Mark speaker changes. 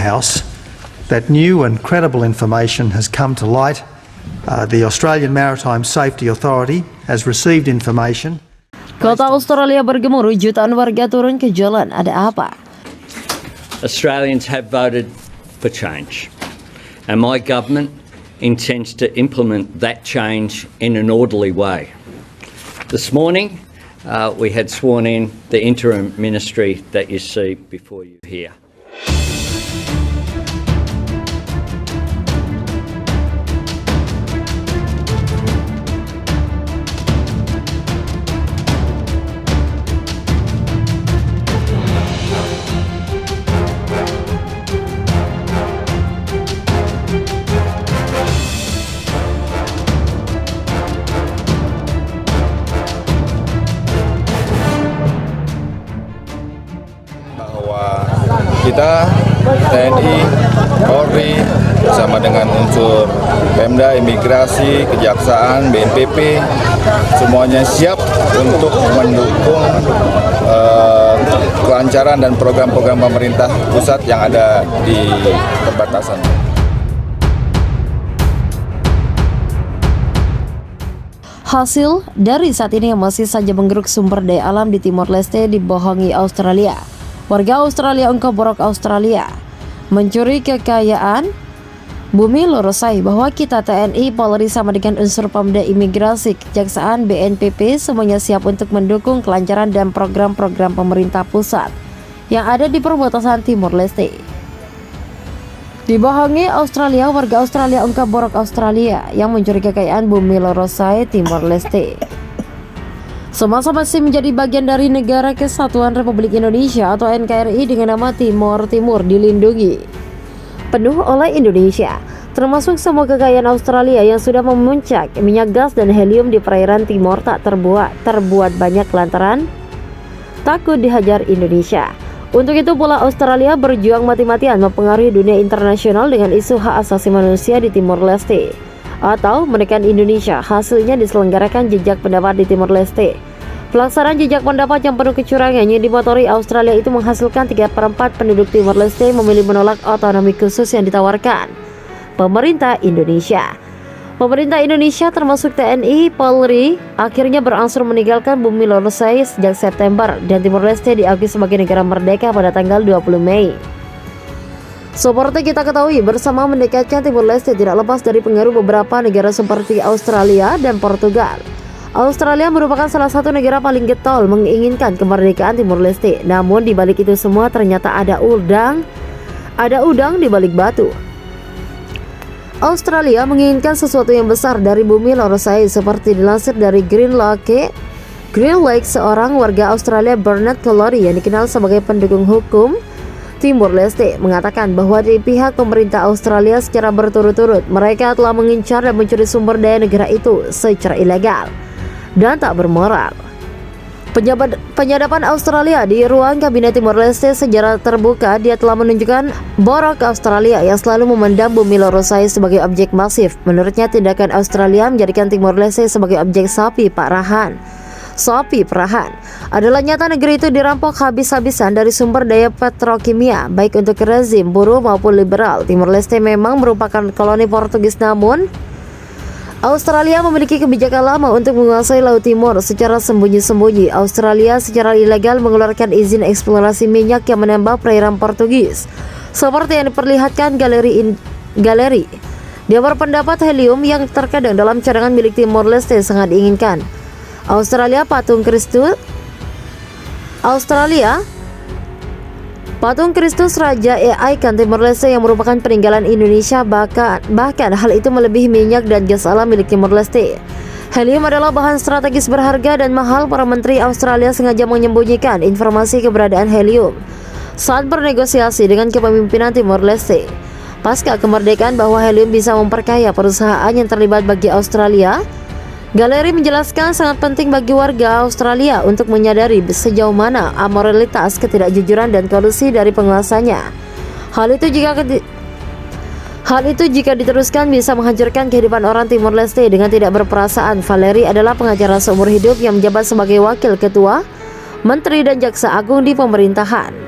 Speaker 1: House that new and credible information has come to light. The Australian Maritime Safety Authority has received information.
Speaker 2: Kota Australia bergemuruh, jutaan warga turun ke jalan. Ada apa?
Speaker 3: Australians have voted for change, and my government intends to implement that change in an orderly way. This morning, we had sworn in the interim ministry that you see before you here.
Speaker 4: Kita TNI, Polri bersama dengan unsur Pemda, Imigrasi, Kejaksaan, BNPB semuanya siap untuk mendukung kelancaran dan program-program pemerintah pusat yang ada di perbatasan.
Speaker 2: Hasil dari saat ini yang masih saja menggeruk sumber daya alam di Timor Leste dibohongi Australia. Warga Australia ungkap borok Australia mencuri kekayaan bumi Lorosai, bahwa kita TNI, Polri sama dengan unsur Pemda, Imigrasi, Kejaksaan, BNPB semuanya siap untuk mendukung kelancaran dan program-program pemerintah pusat yang ada di perbatasan Timor Leste. Dibohongi Australia, warga Australia ungkap borok Australia yang mencuri kekayaan bumi Lorosai, Timor Leste. Semasa masih menjadi bagian dari Negara Kesatuan Republik Indonesia atau NKRI dengan nama Timor Timur dilindungi penuh oleh Indonesia, termasuk semua kekayaan Australia yang sudah memuncak. Minyak gas dan helium di perairan timur tak terbuat banyak lantaran takut dihajar Indonesia. Untuk itu pula Australia berjuang mati-matian mempengaruhi dunia internasional dengan isu hak asasi manusia di Timor Leste atau menekan Indonesia. Hasilnya diselenggarakan jejak pendapat di Timor Leste. Pelaksanaan jejak pendapat yang penuh kecurangan yang dimotori Australia itu menghasilkan 3/4 penduduk Timor Leste memilih menolak otonomi khusus yang ditawarkan pemerintah Indonesia. Pemerintah Indonesia termasuk TNI, Polri akhirnya berangsur meninggalkan bumi Lorosai sejak September dan Timor Leste diakui sebagai negara merdeka pada tanggal 20 Mei. Seperti kita ketahui bersama, mendekatnya Timor Leste tidak lepas dari pengaruh beberapa negara seperti Australia dan Portugal. Australia merupakan salah satu negara paling getol menginginkan kemerdekaan Timor Leste. Namun di balik itu semua ternyata ada udang di balik batu. Australia menginginkan sesuatu yang besar dari bumi Lorosai, seperti dilansir dari Green Lake, seorang warga Australia, Bernard Collody, yang dikenal sebagai pendukung hukum Timor Leste, mengatakan bahwa di pihak pemerintah Australia secara berturut-turut mereka telah mengincar dan mencuri sumber daya negara itu secara ilegal dan tak bermoral. Penyadapan Australia di ruang kabinet Timor Leste secara terbuka, dia telah menunjukkan borok Australia yang selalu memandang bumi Lorosai sebagai objek masif. Menurutnya, tindakan Australia menjadikan Timor Leste sebagai objek sapi perahan adalah nyata. Negeri itu dirampok habis-habisan dari sumber daya petrokimia, baik untuk rezim buruh maupun liberal. Timor Leste memang merupakan koloni Portugis, namun Australia memiliki kebijakan lama untuk menguasai Laut Timur secara sembunyi-sembunyi. Australia secara ilegal mengeluarkan izin eksplorasi minyak yang menembak perairan Portugis, seperti yang diperlihatkan galeri. Dia berpendapat helium yang terkadang dalam cadangan milik Timor Leste sangat diinginkan. Patung Kristus Raja Icon Timor Leste yang merupakan peninggalan Indonesia, bahkan hal itu melebihi minyak dan gas alam milik Timor Leste. Helium adalah bahan strategis berharga dan mahal. Para menteri Australia sengaja menyembunyikan informasi keberadaan helium saat bernegosiasi dengan kepemimpinan Timor Leste pasca kemerdekaan, bahwa helium bisa memperkaya perusahaan yang terlibat. Bagi Australia, galeri menjelaskan sangat penting bagi warga Australia untuk menyadari sejauh mana amoralitas, ketidakjujuran, dan kolusi dari penguasanya. Hal itu jika diteruskan bisa menghancurkan kehidupan orang Timor Leste dengan tidak berperasaan. Valeri adalah pengacara seumur hidup yang menjabat sebagai wakil ketua, menteri, dan jaksa agung di pemerintahan.